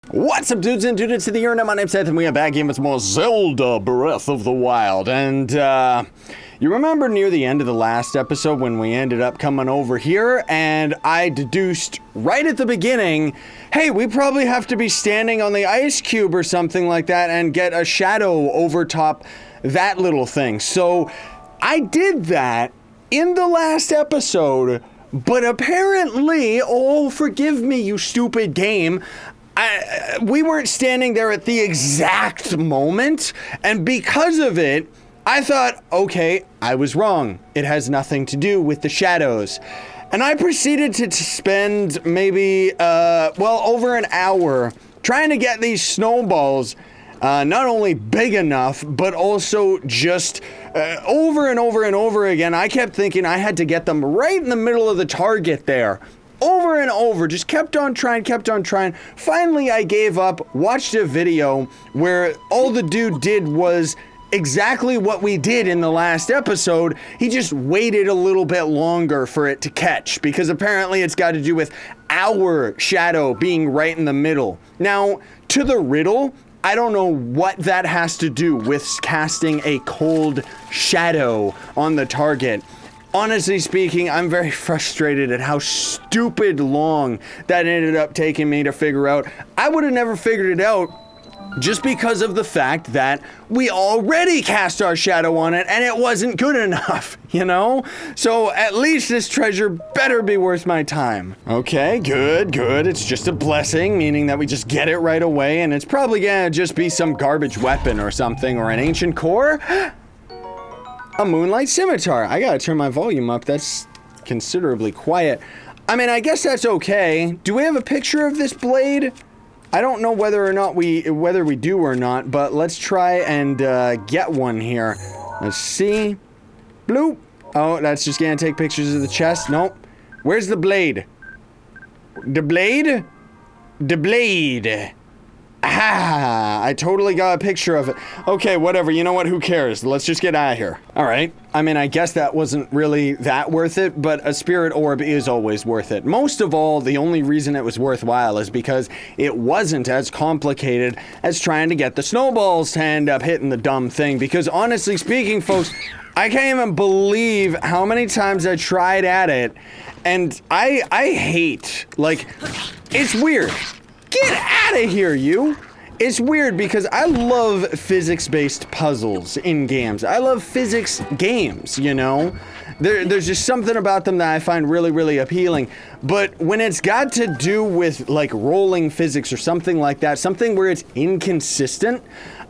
What's up, dudes and dudettes of the internet? My name's Scythe, and we are back in with more Zelda Breath of the Wild. And, you remember near the end of the last episode when we ended up coming over here, and I deduced right at the beginning, hey, we probably have to be standing on the ice cube or something like that and get a shadow over top that little thing. So, I did that in the last episode, but apparently, oh, forgive me, you stupid game, we weren't standing there at the exact moment, and because of it, I thought, okay, I was wrong. It has nothing to do with the shadows. And I proceeded to spend maybe, over an hour trying to get these snowballs not only big enough, but also just over and over and over again. I kept thinking I had to get them right in the middle of the target there. Over and over, just kept on trying. Finally, I gave up, watched a video where all the dude did was exactly what we did in the last episode. He just waited a little bit longer for it to catch, because apparently it's got to do with our shadow being right in the middle. Now, to the riddle, I don't know what that has to do with casting a cold shadow on the target. Honestly speaking, I'm very frustrated at how stupid long that ended up taking me to figure out. I would have never figured it out just because of the fact that we already cast our shadow on it and it wasn't good enough, you know? So at least this treasure better be worth my time. Okay, good. It's just a blessing, meaning that we just get it right away, and it's probably gonna just be some garbage weapon or something, or an ancient core. A moonlight scimitar. I gotta turn my volume up. That's considerably quiet. I mean, I guess that's okay. Do we have a picture of this blade? I don't know whether we do or not, but let's try and get one here. Let's see. Bloop. Oh, that's just gonna take pictures of the chest. Nope. Where's the blade? The blade? The blade. Ah, I totally got a picture of it. Okay, whatever. You know what? Who cares? Let's just get out of here. All right. I mean, I guess that wasn't really that worth it, but a spirit orb is always worth it. Most of all, the only reason it was worthwhile is because it wasn't as complicated as trying to get the snowballs to end up hitting the dumb thing. Because honestly speaking, folks, I can't even believe how many times I tried at it, and I hate, like, it's weird. Get out of here, you! It's weird because I love physics-based puzzles in games. I love physics games, you know? There's just something about them that I find really, really appealing. But when it's got to do with, like, rolling physics or something like that, something where it's inconsistent,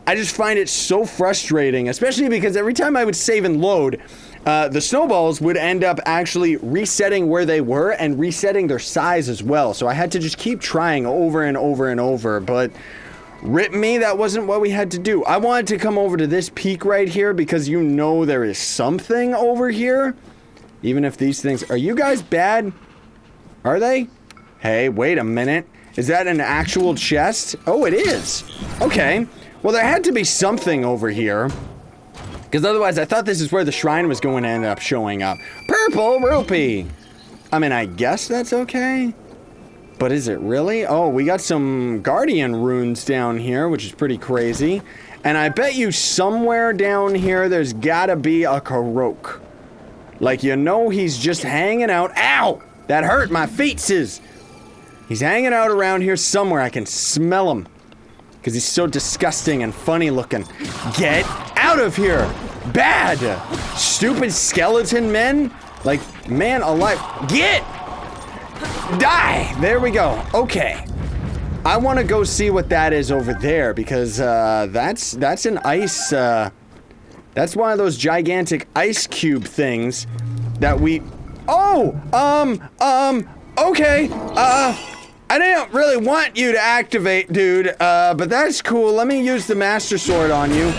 I just find it so frustrating, especially because every time I would save and load, the snowballs would end up actually resetting where they were and resetting their size as well. So I had to just keep trying over and over and over, but rip me, that wasn't what we had to do. I wanted to come over to this peak right here because you know there is something over here. Even if these things... Are you guys bad? Are they? Hey, wait a minute. Is that an actual chest? Oh, it is. Okay. Well, there had to be something over here. Because otherwise, I thought this is where the shrine was going to end up showing up. Purple rupee! I mean, I guess that's okay. But is it really? Oh, we got some guardian runes down here, which is pretty crazy. And I bet you somewhere down here, there's gotta be a Korok. Like, you know, he's just hanging out. Ow! That hurt my feetses! He's hanging out around here somewhere. I can smell him. Because he's so disgusting and funny looking. Get out of here! Bad! Stupid skeleton men? Like, man alive. Get! Die! There we go. Okay. I want to go see what that is over there, because that's an ice, that's one of those gigantic ice cube things that we... Oh! Okay. I didn't really want you to activate, dude, but that's cool. Let me use the Master Sword on you.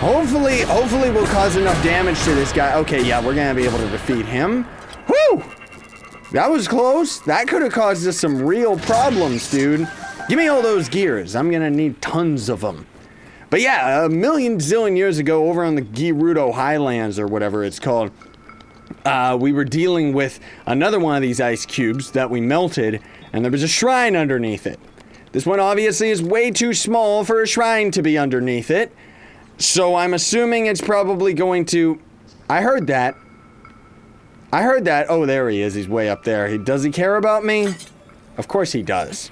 Hopefully we'll cause enough damage to this guy. Okay, yeah, we're gonna be able to defeat him. Whew! That was close. That could have caused us some real problems, dude. Give me all those gears. I'm gonna need tons of them. But yeah, a million zillion years ago, over on the Gerudo Highlands, or whatever it's called, we were dealing with another one of these ice cubes that we melted, and there was a shrine underneath it. This one obviously is way too small for a shrine to be underneath it. So I'm assuming it's probably going to... I heard that. Oh, there he is. He's way up there. Does he care about me? Of course he does.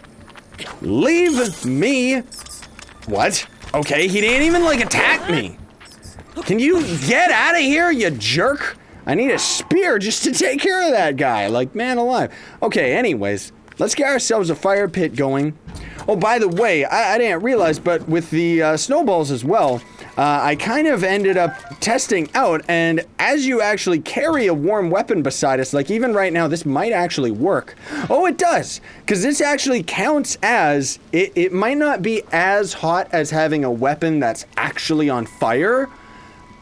Leave me... What? Okay, he didn't even, like, attack me. Can you get out of here, you jerk? I need a spear just to take care of that guy. Like, man alive. Okay, anyways, let's get ourselves a fire pit going. Oh, by the way, I didn't realize, but with the snowballs as well, I kind of ended up testing out, and as you actually carry a warm weapon beside us, like even right now, this might actually work. Oh, it does, because this actually counts as, it might not be as hot as having a weapon that's actually on fire,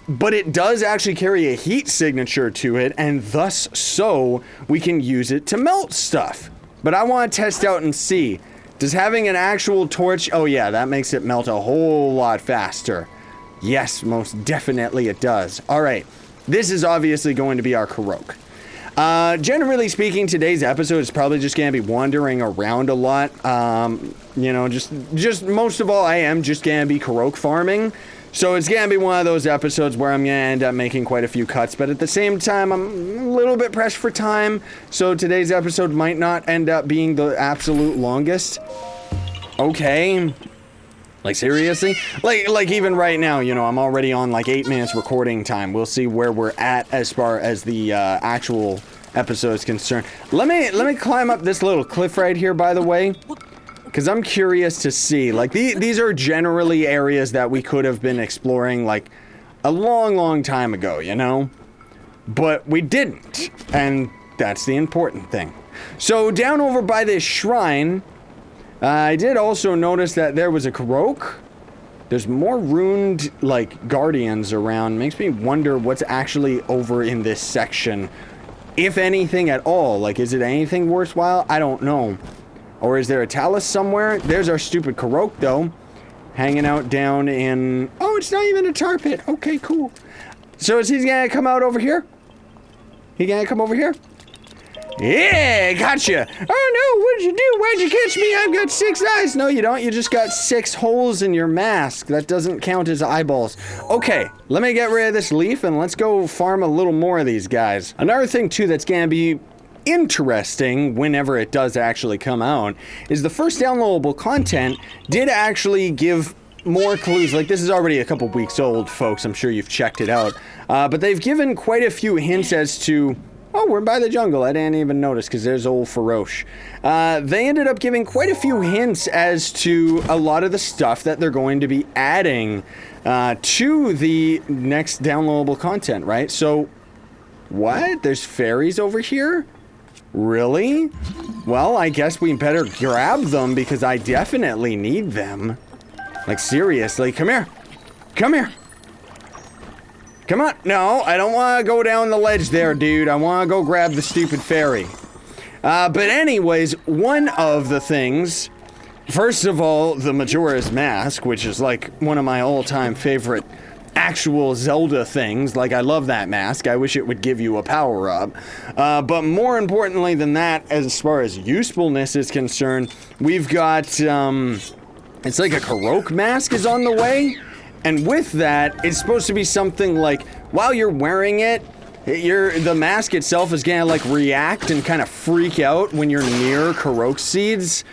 but it does actually carry a heat signature to it, and thus so we can use it to melt stuff. But I want to test out and see. Does having an actual torch... Oh yeah, that makes it melt a whole lot faster. Yes, most definitely it does. Alright, this is obviously going to be our Korok. Generally speaking, today's episode is probably just going to be wandering around a lot. You know, just most of all, I am just going to be Korok farming. So it's going to be one of those episodes where I'm going to end up making quite a few cuts, but at the same time, I'm a little bit pressed for time, so today's episode might not end up being the absolute longest. Okay. Like, seriously? Like even right now, you know, I'm already on like 8 minutes recording time. We'll see where we're at as far as the actual episode is concerned. Let me climb up this little cliff right here, by the way. Because I'm curious to see, like, these are generally areas that we could have been exploring, like, a long time ago, you know? But we didn't, and that's the important thing. So, down over by this shrine, I did also notice that there was a Korok. There's more ruined, like, guardians around. Makes me wonder what's actually over in this section. If anything at all. Like, is it anything worthwhile? I don't know. Or is there a talus somewhere? There's our stupid Korok, though. Hanging out down in... Oh, it's not even a tar pit. Okay, cool. So is he gonna come out over here? He gonna come over here? Yeah, gotcha. Oh, no, what'd you do? Why'd you catch me? I've got 6 eyes. No, you don't. You just got 6 holes in your mask. That doesn't count as eyeballs. Okay, let me get rid of this leaf, and let's go farm a little more of these guys. Another thing, too, that's gonna be... interesting whenever it does actually come out is the first downloadable content did actually give more clues. Like, this is already a couple weeks old, folks. I'm sure you've checked it out, but they've given quite a few hints as to... Oh, we're by the jungle. I didn't even notice because there's old Feroche. They ended up giving quite a few hints as to a lot of the stuff that they're going to be adding to the next downloadable content, right? So what? There's fairies over here? Really? Well, I guess we better grab them because I definitely need them. Like, seriously. Come here. Come here. Come on. No, I don't want to go down the ledge there, dude. I want to go grab the stupid fairy. But anyways, one of the things... First of all, the Majora's Mask, which is like one of my all-time favorite... actual Zelda things. Like, I love that mask. I wish it would give you a power-up. But more importantly than that, as far as usefulness is concerned, we've got, it's like a Korok mask is on the way. And with that, it's supposed to be something like, while you're wearing it, the mask itself is gonna, like, react and kind of freak out when you're near Korok seeds.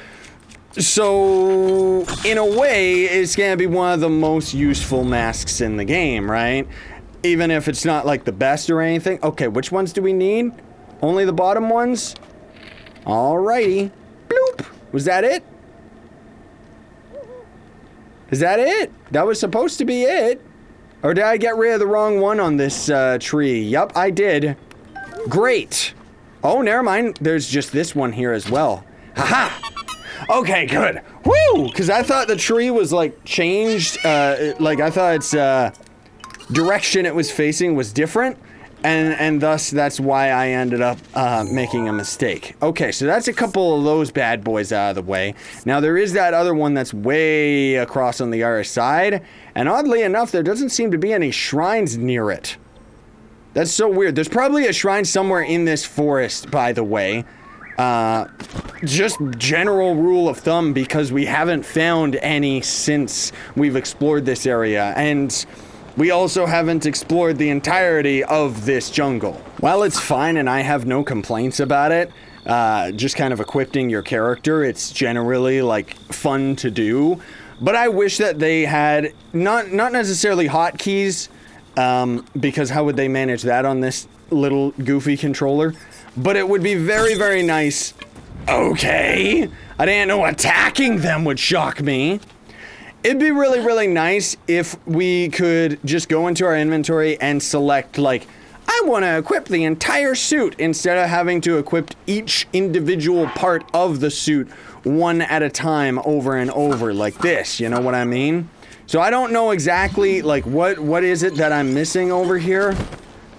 So, in a way, it's gonna be one of the most useful masks in the game, right? Even if it's not, like, the best or anything. Okay, which ones do we need? Only the bottom ones? Alrighty. Bloop! Was that it? Is that it? That was supposed to be it. Or did I get rid of the wrong one on this tree? Yup, I did. Great. Oh, never mind. There's just this one here as well. Haha! Okay, good. Woo! Because I thought the tree was, like, changed. Like, I thought its direction it was facing was different. And thus, that's why I ended up making a mistake. Okay, so that's a couple of those bad boys out of the way. Now, there is that other one that's way across on the other side. And oddly enough, there doesn't seem to be any shrines near it. That's so weird. There's probably a shrine somewhere in this forest, by the way. Just general rule of thumb, because we haven't found any since we've explored this area, and we also haven't explored the entirety of this jungle. While it's fine and I have no complaints about it, just kind of equipping your character, it's generally like fun to do, but I wish that they had not necessarily hotkeys, because how would they manage that on this little goofy controller? But it would be very, very nice. Okay, I didn't know attacking them would shock me. It'd be really, really nice if we could just go into our inventory and select, like, I want to equip the entire suit, instead of having to equip each individual part of the suit one at a time over and over like this, you know what I mean? So I don't know exactly, like, what is it that I'm missing over here?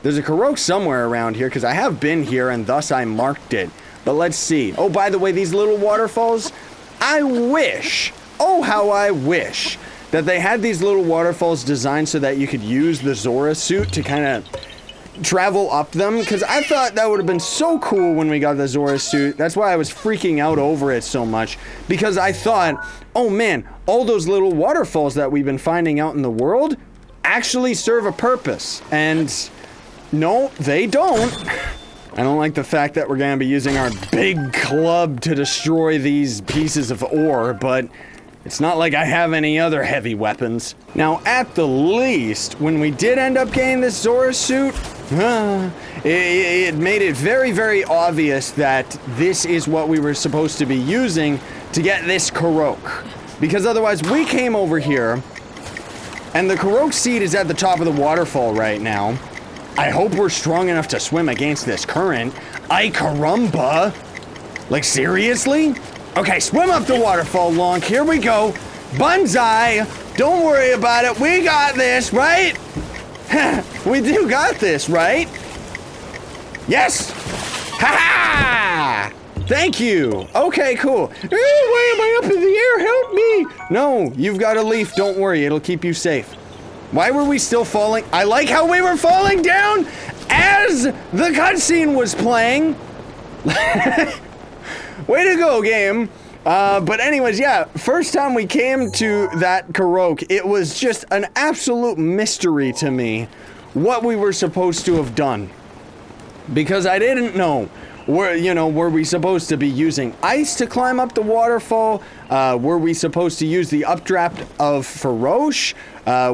There's a Korok somewhere around here, because I have been here and thus I marked it. But let's see. Oh, by the way, these little waterfalls, I wish, oh how I wish, that they had these little waterfalls designed so that you could use the Zora suit to kind of travel up them, because I thought that would have been so cool when we got the Zora suit. That's why I was freaking out over it so much, because I thought, oh man, all those little waterfalls that we've been finding out in the world actually serve a purpose, and no, they don't. I don't like the fact that we're gonna be using our big club to destroy these pieces of ore, but it's not like I have any other heavy weapons. Now, at the least, when we did end up getting this Zora suit, it made it very, very obvious that this is what we were supposed to be using to get this Korok. Because otherwise, we came over here, and the Korok seed is at the top of the waterfall right now. I hope we're strong enough to swim against this current. Ay caramba! Like, seriously? Okay, swim up the waterfall, Lonk. Here we go. Banzai! Don't worry about it. We got this, right? We do got this, right? Yes! Ha-ha! Thank you. Okay, cool. Why am I up in the air? Help me! No, you've got a leaf. Don't worry. It'll keep you safe. Why were we still falling? I like how we were falling down as the cutscene was playing. Way to go, game. But anyways, yeah, first time we came to that Korok, it was just an absolute mystery to me what we were supposed to have done. Because I didn't know. Were we supposed to be using ice to climb up the waterfall? Were we supposed to use the updraft of Feroche?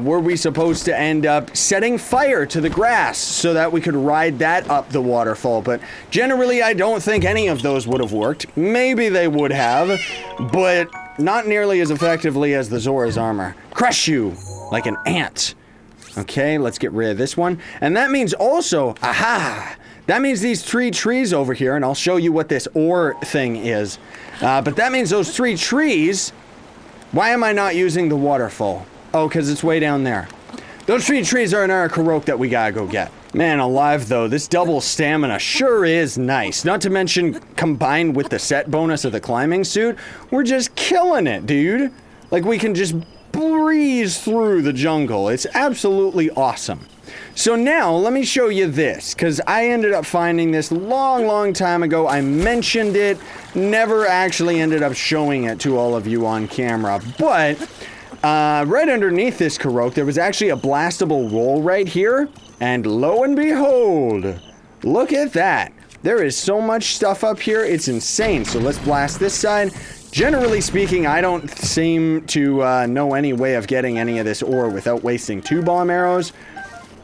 Were we supposed to end up setting fire to the grass so that we could ride that up the waterfall? But generally, I don't think any of those would have worked. Maybe they would have, but not nearly as effectively as the Zora's armor. Crush you like an ant. Okay, let's get rid of this one. And that means also, aha! That means these 3 trees over here, and I'll show you what this ore thing is. But that means those 3 trees... Why am I not using the waterfall? Oh, because it's way down there. Those 3 trees are in our Korok that we gotta go get. Man alive, though, this double stamina sure is nice. Not to mention, combined with the set bonus of the climbing suit, we're just killing it, dude. Like, we can just breeze through the jungle. It's absolutely awesome. So now, let me show you this, because I ended up finding this long time ago. I mentioned it, never actually ended up showing it to all of you on camera, but right underneath this Korok, there was actually a blastable roll right here, and lo and behold, look at that. There is so much stuff up here, it's insane. So let's blast this side. Generally speaking, I don't seem to know any way of getting any of this ore without wasting 2 bomb arrows.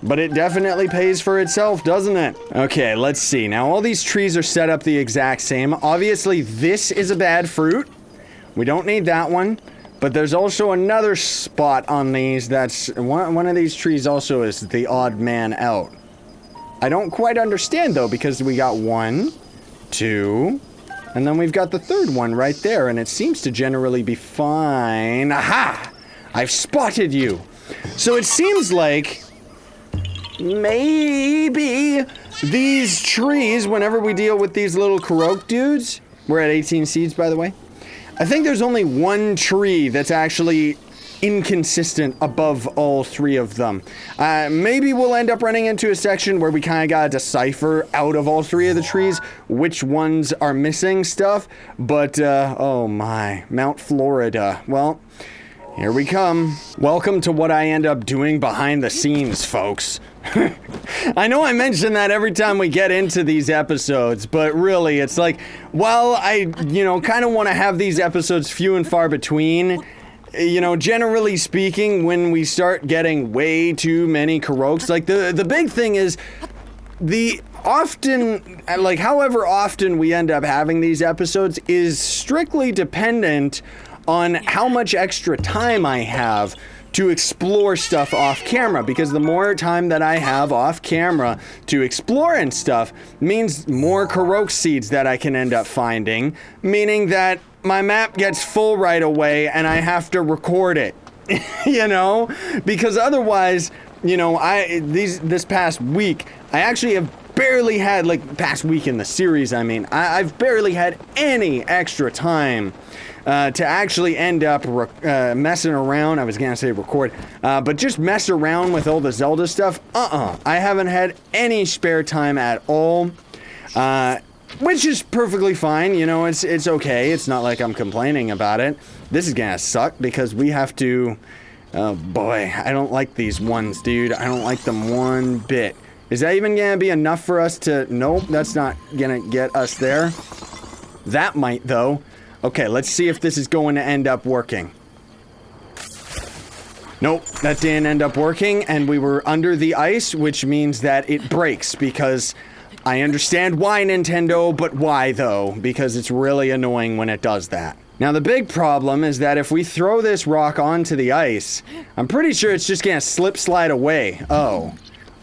But it definitely pays for itself, doesn't it? Okay, let's see. Now, all these trees are set up the exact same. Obviously, this is a bad fruit. We don't need that one. But there's also another spot on these that's... One of these trees also is the odd man out. I don't quite understand, though, because we got 1, 2... And then we've got the 3rd one right there, and it seems to generally be fine. Aha! I've spotted you. So it seems like... maybe these trees, whenever we deal with these little Korok dudes, we're at 18 seeds, by the way. I think there's only 1 tree that's actually inconsistent above all three of them. Maybe we'll end up running into a section where we kind of gotta decipher out of all three of the trees which ones are missing stuff, but oh my, Mount Florida. Well, here we come. Welcome to what I end up doing behind the scenes, folks. I know I mention that every time we get into these episodes, but really it's like, well, I, kind of want to have these episodes few and far between. Generally speaking, when we start getting way too many Koroks, like the big thing is however often we end up having these episodes is strictly dependent on how much extra time I have to explore stuff off camera, because the more time that I have off camera to explore and stuff means more Korok seeds that I can end up finding, meaning that my map gets full right away and I have to record it, because otherwise, this past week, I actually have barely had, past week in the series, I've barely had any extra time to actually end up messing around. I was gonna say record, but just mess around with all the Zelda stuff. I haven't had any spare time at all, which is perfectly fine. It's okay. It's not like I'm complaining about it. This is gonna suck because we have to, oh boy, I don't like these ones, dude. I don't like them one bit. Is that even gonna be enough for us to, nope, that's not gonna get us there. That might though. Okay, let's see if this is going to end up working. Nope, that didn't end up working, and we were under the ice, which means that it breaks, because I understand why, Nintendo, but why though? Because it's really annoying when it does that. Now the big problem is that if we throw this rock onto the ice, I'm pretty sure it's just gonna slide away. Oh.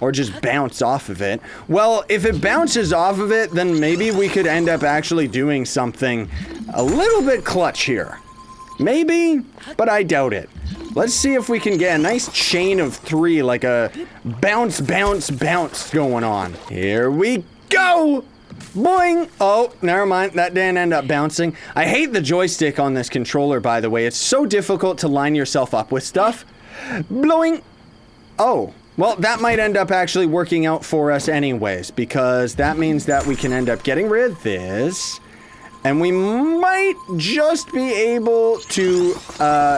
Or just bounce off of it. Well, if it bounces off of it, then maybe we could end up actually doing something a little bit clutch here. Maybe, but I doubt it. Let's see if we can get a nice chain of three, like a bounce, bounce, bounce going on. Here we go! Boing! Oh, never mind, that didn't end up bouncing. I hate the joystick on this controller, by the way. It's so difficult to line yourself up with stuff. Blowing! Oh. Well, that might end up actually working out for us anyways, because that means that we can end up getting rid of this, and we might just be able to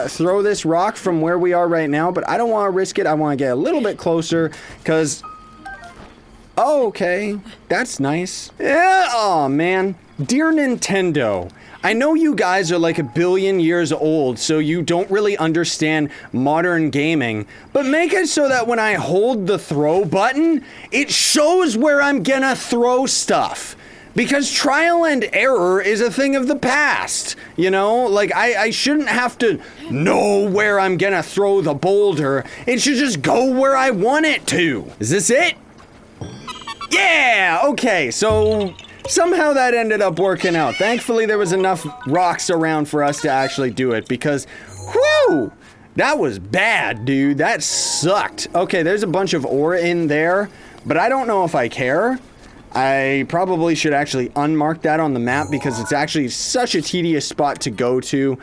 throw this rock from where we are right now, but I don't want to risk it. I want to get a little bit closer, because... Oh, okay. That's nice. Yeah, oh, man. Dear Nintendo, I know you guys are like 1 billion years old, so you don't really understand modern gaming, but make it so that when I hold the throw button, it shows where I'm gonna throw stuff. Because trial and error is a thing of the past, I shouldn't have to know where I'm gonna throw the boulder. It should just go where I want it to. Is this it? Yeah, okay, so somehow that ended up working out. Thankfully, there was enough rocks around for us to actually do it, because, whew, that was bad, dude. That sucked. Okay, there's a bunch of ore in there, but I don't know if I care. I probably should actually unmark that on the map, because it's actually such a tedious spot to go to.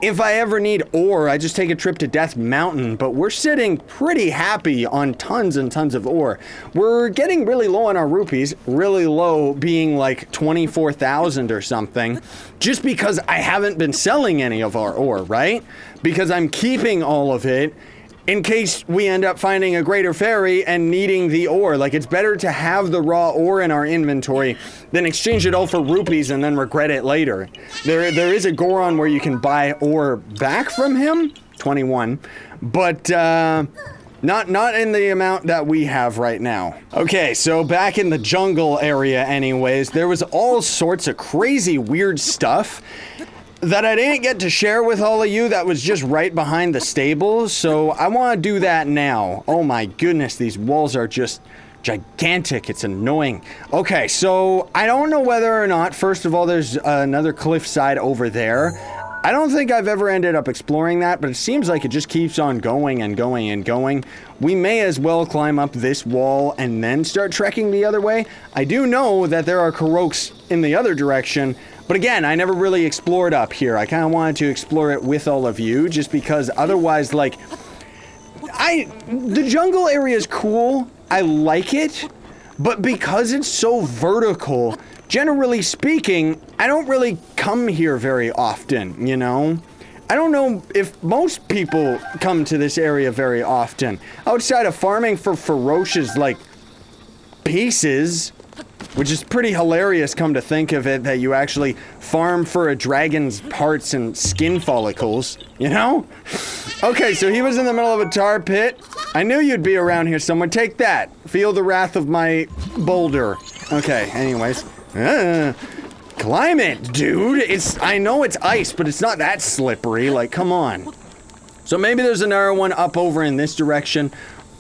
If I ever need ore, I just take a trip to Death Mountain, but we're sitting pretty happy on tons and tons of ore. We're getting really low on our rupees, really low being like 24,000 or something, just because I haven't been selling any of our ore, right? Because I'm keeping all of it in case we end up finding a greater fairy and needing the ore. Like, it's better to have the raw ore in our inventory than exchange it all for rupees and then regret it later. There is a Goron where you can buy ore back from him, 21, but not in the amount that we have right now. Okay, so back in the jungle area anyways, there was all sorts of crazy weird stuff that I didn't get to share with all of you that was just right behind the stables, so I want to do that now. Oh my goodness, these walls are just gigantic. It's annoying. Okay, so I don't know whether or not, first of all, there's another cliffside over there. I don't think I've ever ended up exploring that, but it seems like it just keeps on going and going and going. We may as well climb up this wall and then start trekking the other way. I do know that there are Koroks in the other direction, But again, I never really explored up here. I kind of wanted to explore it with all of you, just because otherwise, like, the jungle area is cool. I like it, but because it's so vertical, generally speaking, I don't really come here very often, you know? I don't know if most people come to this area very often. Outside of farming for ferocious, like, pieces, which is pretty hilarious, come to think of it, that you actually farm for a dragon's parts and skin follicles, you know? Okay, so he was in the middle of a tar pit. I knew you'd be around here somewhere. Take that. Feel the wrath of my boulder. Okay, anyways. Climb it, dude. I know it's ice, but it's not that slippery. Like, come on. So maybe there's another one up over in this direction,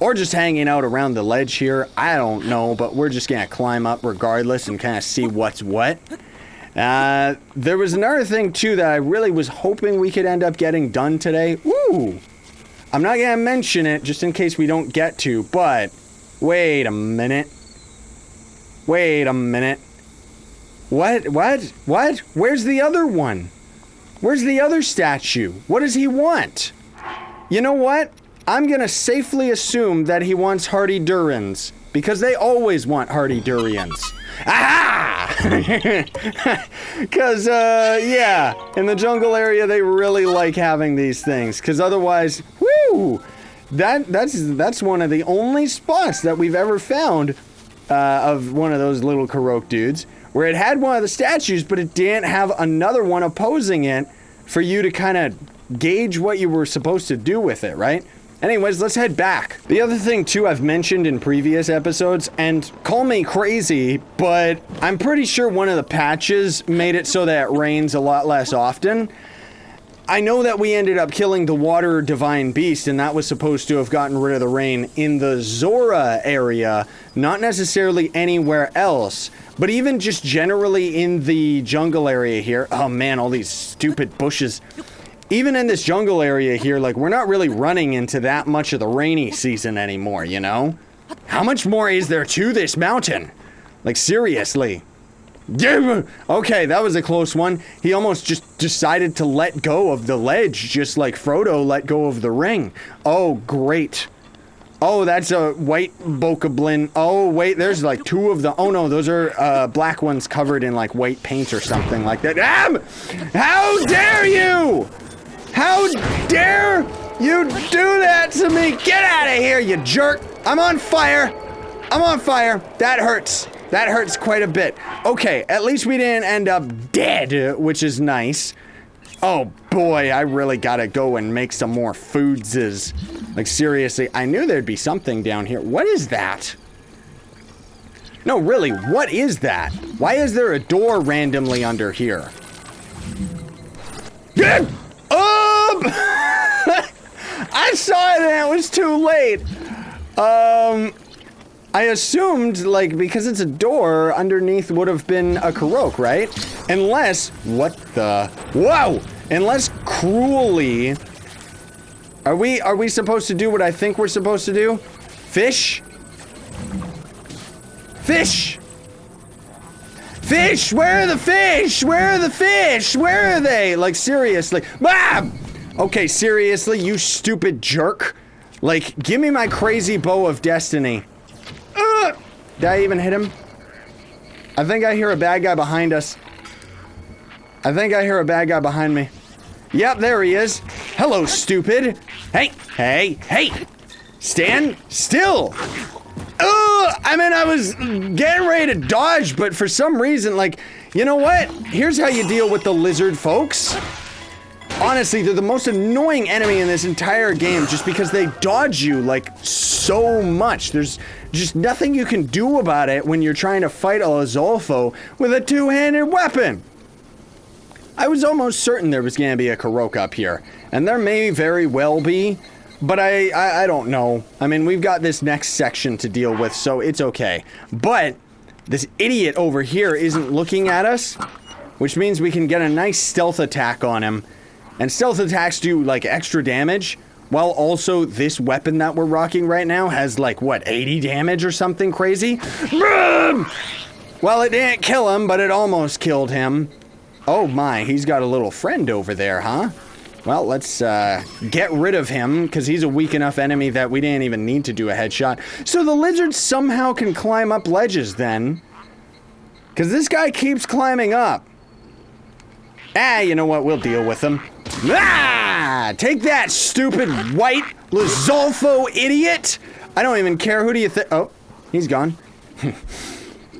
or just hanging out around the ledge here. I don't know, but we're just gonna climb up regardless and kind of see what's what. There was another thing, too, that I really was hoping we could end up getting done today. Ooh. I'm not gonna mention it, just in case we don't get to, but wait a minute. Wait a minute. What? Where's the other one? Where's the other statue? What does he want? You know what? I'm gonna safely assume that he wants hardy durians, because they always want hardy durians. Aha! Because, yeah, in the jungle area, they really like having these things, because otherwise, whoo! That's one of the only spots that we've ever found of one of those little Korok dudes, where it had one of the statues, but it didn't have another one opposing it for you to kind of gauge what you were supposed to do with it, right? Anyways, let's head back. The other thing, too, I've mentioned in previous episodes, and call me crazy, but I'm pretty sure one of the patches made it so that it rains a lot less often. I know that we ended up killing the water divine beast, and that was supposed to have gotten rid of the rain in the Zora area, not necessarily anywhere else, but even just generally in the jungle area here. Oh man, all these stupid bushes. Even in this jungle area here, like, we're not really running into that much of the rainy season anymore, you know? How much more is there to this mountain? Like, seriously. Okay, that was a close one. He almost just decided to let go of the ledge, just like Frodo let go of the ring. Oh, great. Oh, that's a white bokoblin. Oh, wait, there's like two of the... Oh, no, those are black ones covered in, like, white paint or something like that. How dare you! How dare you do that to me? Get out of here, you jerk! I'm on fire! I'm on fire! That hurts. That hurts quite a bit. Okay, at least we didn't end up dead, which is nice. Oh boy, I really gotta go and make some more foodses. Like, seriously, I knew there'd be something down here. What is that? No, really, what is that? Why is there a door randomly under here? I saw it and it was too late. I assumed, like, because it's a door, underneath would have been a Korok, right? Unless, what the? Whoa! Unless cruelly, are we supposed to do what I think we're supposed to do? Fish? Fish! Fish! Where are the fish? Where are the fish? Where are they? Like, seriously. Ah! Okay, seriously, you stupid jerk. Like, give me my crazy bow of destiny. Did I even hit him? I think I hear a bad guy behind us. I think I hear a bad guy behind me. Yep, there he is. Hello, stupid. Hey, hey, hey. Stand still. I mean, I was getting ready to dodge, but for some reason, like, you know what? Here's how you deal with the lizard folks. Honestly, they're the most annoying enemy in this entire game just because they dodge you, like, so much. There's just nothing you can do about it when you're trying to fight a Lizolfo with a two-handed weapon. I was almost certain there was going to be a Korok up here, and there may very well be, but I don't know. I mean, we've got this next section to deal with, so it's okay. But this idiot over here isn't looking at us, which means we can get a nice stealth attack on him. And stealth attacks do, like, extra damage, while also this weapon that we're rocking right now has, like, what, 80 damage or something crazy? Well, it didn't kill him, but it almost killed him. Oh my, he's got a little friend over there, huh? Well, let's get rid of him, because he's a weak enough enemy that we didn't even need to do a headshot. So the lizard somehow can climb up ledges then. Because this guy keeps climbing up. Ah, you know what? We'll deal with him. Ah! Take that, stupid white Lizolfo idiot! I don't even care. Who do you think? Oh, he's gone.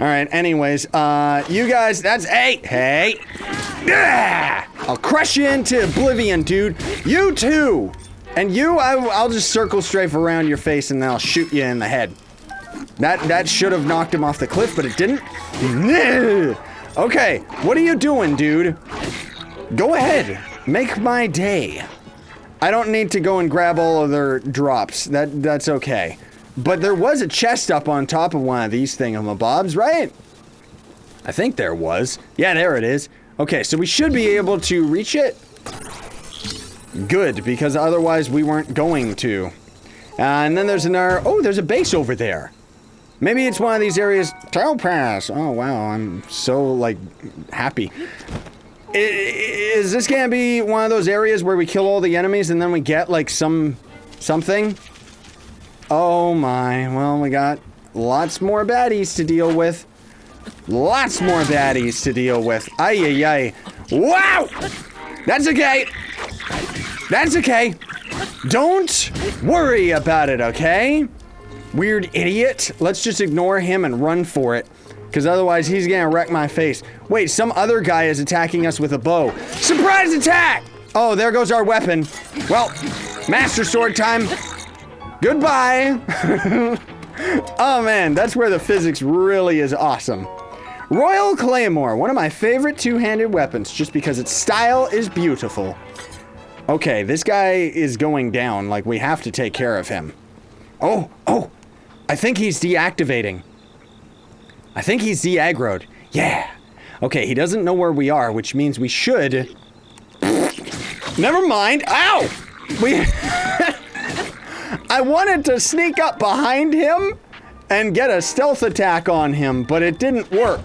Alright, anyways, you guys, that's... Hey! Ah! I'll crush you into oblivion, dude. You too! And you, I'll just circle strafe around your face and then I'll shoot you in the head. That should have knocked him off the cliff, but it didn't. Okay, what are you doing, dude? Go ahead. Make my day. I don't need to go and grab all of their drops. That's okay. But there was a chest up on top of one of these thingamabobs, right? I think there was. Yeah, there it is. Okay, so we should be able to reach it. Good, because otherwise we weren't going to. And then there's another... Oh, there's a base over there. Maybe it's one of these areas... Topaz! Oh, wow, I'm so, like, happy. Is this gonna be one of those areas where we kill all the enemies and then we get, like, something? Oh my, well, we got lots more baddies to deal with. Lots more baddies to deal with. Ay. Wow! That's okay. That's okay. Don't worry about it, okay? Weird idiot. Let's just ignore him and run for it. Because otherwise he's gonna wreck my face. Wait, some other guy is attacking us with a bow. Surprise attack! Oh, there goes our weapon. Well, Master Sword time. Goodbye! Oh man, that's where the physics really is awesome. Royal Claymore, one of my favorite two-handed weapons, just because its style is beautiful. Okay, this guy is going down, like we have to take care of him. Oh, I think he's deactivating. I think he's de-aggroed. Yeah. Okay, he doesn't know where we are, which means we should... Never mind. Ow! I wanted to sneak up behind him and get a stealth attack on him, but it didn't work.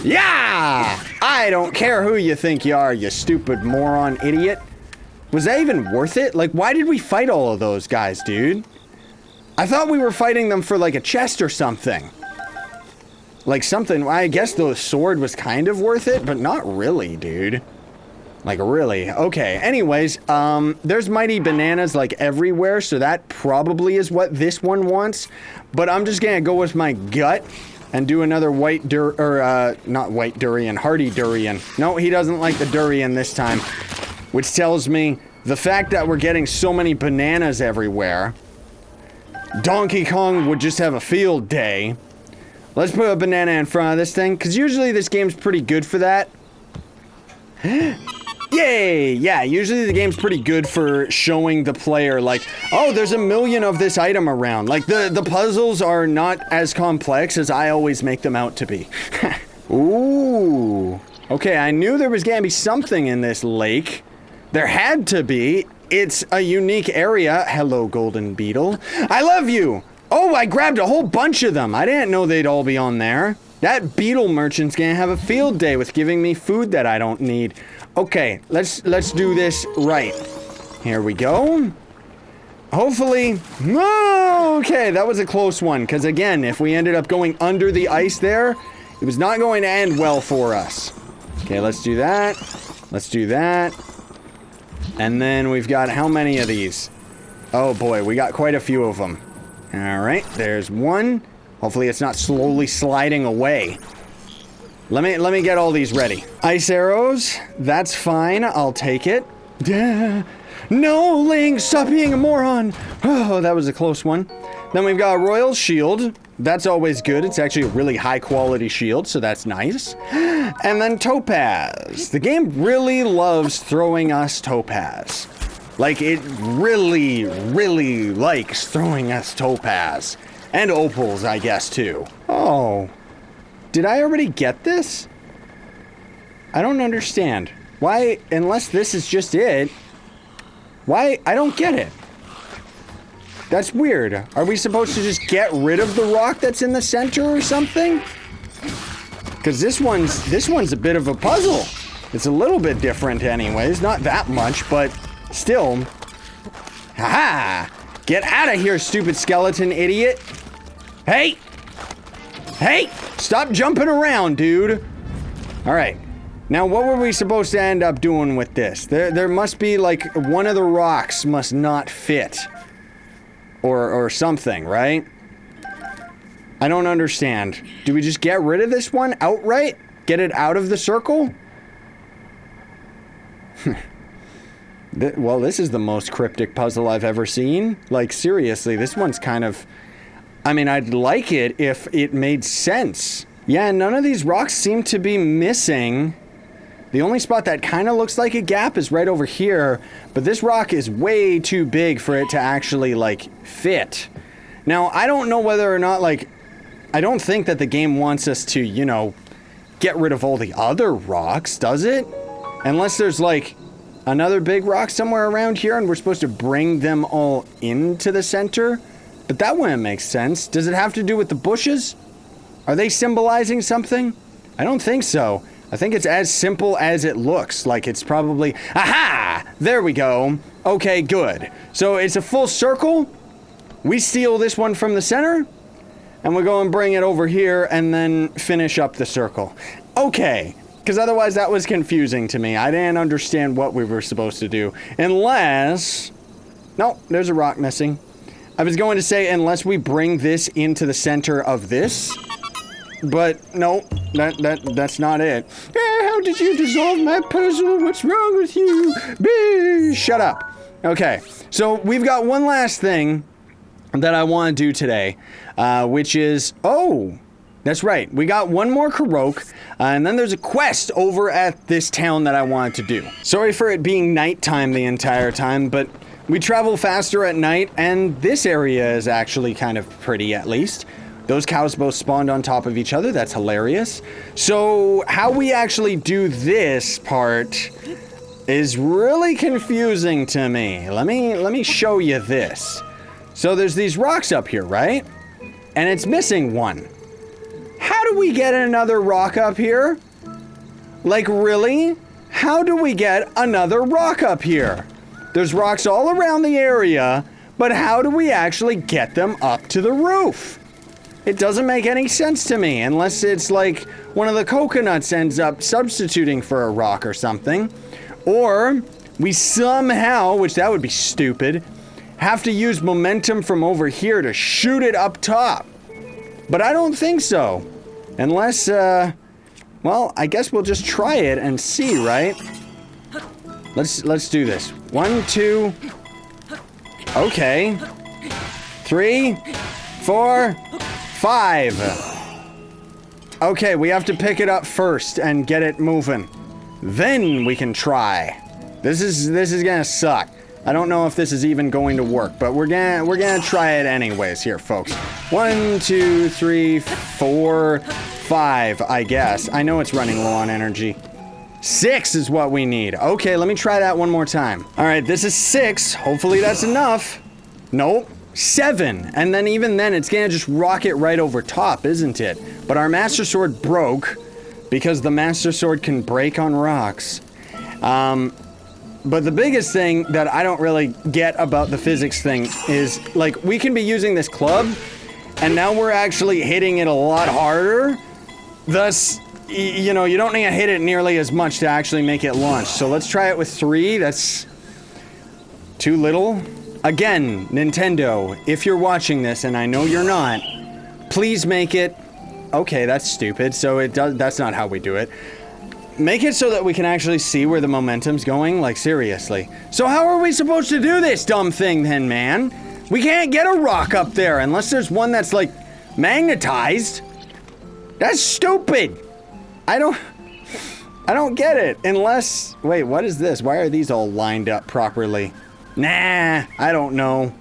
Yeah! I don't care who you think you are, you stupid moron idiot. Was that even worth it? Like, why did we fight all of those guys, dude? I thought we were fighting them for, like, a chest or something. Like, something, I guess the sword was kind of worth it, but not really, dude. Like, really? Okay, anyways, there's mighty bananas, like, everywhere, so that probably is what this one wants. But I'm just gonna go with my gut and do another not white durian, hardy durian. No, he doesn't like the durian this time. Which tells me the fact that we're getting so many bananas everywhere, Donkey Kong would just have a field day. Let's put a banana in front of this thing, because usually this game's pretty good for that. Yay! Yeah, usually the game's pretty good for showing the player, like, oh, there's a million of this item around. Like, the puzzles are not as complex as I always make them out to be. Ooh. Okay, I knew there was gonna be something in this lake. There had to be. It's a unique area. Hello, golden beetle. I love you! Oh, I grabbed a whole bunch of them. I didn't know they'd all be on there. That beetle merchant's gonna have a field day with giving me food that I don't need. Okay, let's do this right. Here we go. Hopefully... Okay, that was a close one, because again, if we ended up going under the ice there, it was not going to end well for us. Okay, let's do that. Let's do that. And then we've got how many of these? Oh boy, we got quite a few of them. Alright, there's one. Hopefully it's not slowly sliding away. Let me get all these ready. Ice arrows, that's fine, I'll take it. No, Link, stop being a moron! Oh, that was a close one. Then we've got a royal shield. That's always good. It's actually a really high quality shield, so that's nice. And then topaz. The game really loves throwing us topaz. Like, it really, really likes throwing us topaz. And opals, I guess, too. Oh. Did I already get this? I don't understand. Why, unless this is just it, why, I don't get it. That's weird. Are we supposed to just get rid of the rock that's in the center or something? Because this one's a bit of a puzzle. It's a little bit different anyways. Not that much, but still. Haha! Get out of here, stupid skeleton idiot! Hey! Hey! Stop jumping around, dude! Alright. Now, what were we supposed to end up doing with this? There must be, like, one of the rocks must not fit. Or something, right? I don't understand. Do we just get rid of this one outright? Get it out of the circle? Well, this is the most cryptic puzzle I've ever seen. Like, seriously, this one's kind of... I mean, I'd like it if it made sense. Yeah, none of these rocks seem to be missing. The only spot that kind of looks like a gap is right over here, but this rock is way too big for it to actually, like, fit. Now, I don't know whether or not, like, I don't think that the game wants us to, you know, get rid of all the other rocks, does it? Unless there's, like, another big rock somewhere around here and we're supposed to bring them all into the center. But that wouldn't make sense. Does it have to do with the bushes? Are they symbolizing something? I don't think so. I think it's as simple as it looks. Like it's probably... Aha! There we go. Okay, good. So it's a full circle. We steal this one from the center. And we go and bring it over here and then finish up the circle. Okay. Because otherwise that was confusing to me. I didn't understand what we were supposed to do. Unless... No, there's a rock missing. I was going to say unless we bring this into the center of this. But no, that's not it. How did you dissolve my puzzle? What's wrong with you? Shut up. Okay, so we've got one last thing that I want to do today, which is... Oh, that's right. We got one more Korok, and then there's a quest over at this town that I wanted to do. Sorry for it being nighttime the entire time, but we travel faster at night, and this area is actually kind of pretty, at least. Those cows both spawned on top of each other. That's hilarious. So how we actually do this part is really confusing to me. Let me show you this. So there's these rocks up here, right? And it's missing one. How do we get another rock up here? Like, really? How do we get another rock up here? There's rocks all around the area, but how do we actually get them up to the roof? It doesn't make any sense to me, unless it's like one of the coconuts ends up substituting for a rock or something. Or we somehow, which that would be stupid, have to use momentum from over here to shoot it up top. But I don't think so. Unless, well, I guess we'll just try it and see, right? Let's do this. 1, 2. Okay. 3, 4, 5. Okay, we have to pick it up first and get it moving. Then we can try. This is gonna suck. I don't know if this is even going to work, but we're gonna try it anyways here, folks. 1, 2, 3, 4, 5, I guess. I know it's running low on energy. 6 is what we need. Okay, let me try that one more time. All right, this is 6. Hopefully that's enough. Nope. 7. And then even then, it's gonna just rocket right over top, isn't it? But our Master Sword broke because the Master Sword can break on rocks. But the biggest thing that I don't really get about the physics thing is, like, we can be using this club, and now we're actually hitting it a lot harder. Thus, you know, you don't need to hit it nearly as much to actually make it launch. So let's try it with 3. That's too little. Again, Nintendo, if you're watching this, and I know you're not, please make it... Okay, that's stupid. So that's not how we do it. Make it so that we can actually see where the momentum's going, like seriously. So how are we supposed to do this dumb thing then, man? We can't get a rock up there unless there's one that's like magnetized. That's stupid. I don't get it unless, wait, what is this? Why are these all lined up properly? Nah, I don't know.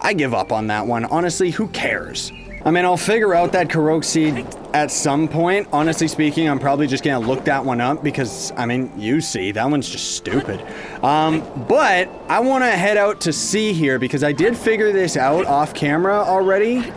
I give up on that one. Honestly, who cares? I mean, I'll figure out that Korok seed at some point. Honestly speaking, I'm probably just gonna look that one up because, I mean, you see, that one's just stupid. But I wanna head out to sea here because I did figure this out off camera already.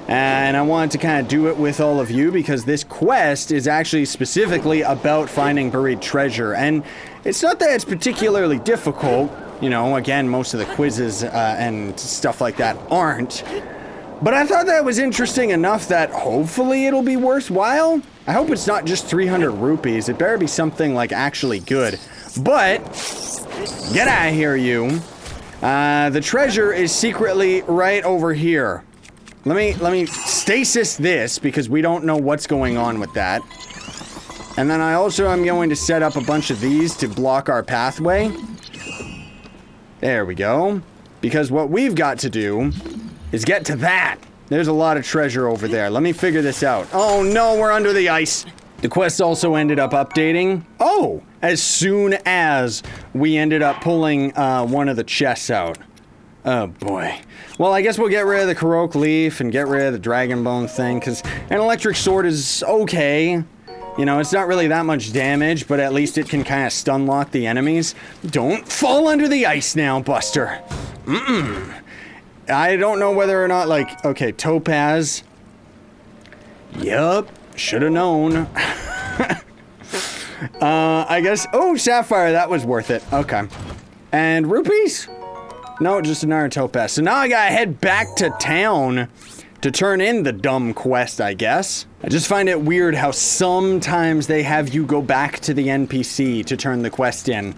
And I wanted to kind of do it with all of you because this quest is actually specifically about finding buried treasure. And it's not that it's particularly difficult. You know, again, most of the quizzes and stuff like that aren't. But I thought that was interesting enough that hopefully it'll be worthwhile. I hope it's not just 300 rupees. It better be something like actually good. But, get out of here, you. The treasure is secretly right over here. Let me stasis this because we don't know what's going on with that. And then I also am going to set up a bunch of these to block our pathway. There we go. Because what we've got to do is get to that. There's a lot of treasure over there. Let me figure this out. Oh no, we're under the ice. The quest also ended up updating. Oh, as soon as we ended up pulling one of the chests out. Oh boy. Well, I guess we'll get rid of the Korok leaf and get rid of the dragon bone thing, because an electric sword is okay. You know, it's not really that much damage, but at least it can kind of stun lock the enemies. Don't fall under the ice now, Buster. I don't know whether or not, like, okay, topaz. Yup, should have known. I guess, oh, sapphire, that was worth it. Okay. And rupees? No, just another topaz. So now I gotta head back to town to turn in the dumb quest, I guess. I just find it weird how sometimes they have you go back to the NPC to turn the quest in.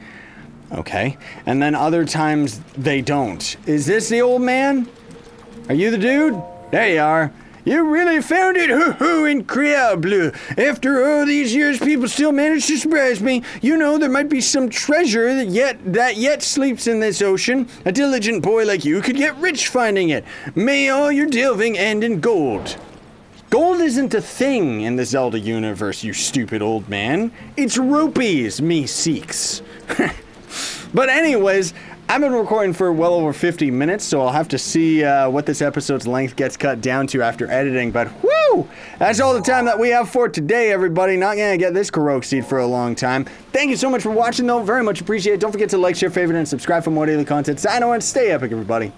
Okay. And then other times they don't. Is this the old man? Are you the dude? There you are. You really found it, hoo-hoo, incredible. After all these years, people still manage to surprise me. You know, there might be some treasure that yet sleeps in this ocean. A diligent boy like you could get rich finding it. May all your delving end in gold. Gold isn't a thing in the Zelda universe, you stupid old man. It's rupees me seeks. But anyways, I've been recording for well over 50 minutes, so I'll have to see what this episode's length gets cut down to after editing, but whoo! That's all the time that we have for today, everybody. Not gonna get this Korok seed for a long time. Thank you so much for watching, though. Very much appreciated. Don't forget to like, share, favorite, and subscribe for more daily content. Sign on, stay epic, everybody.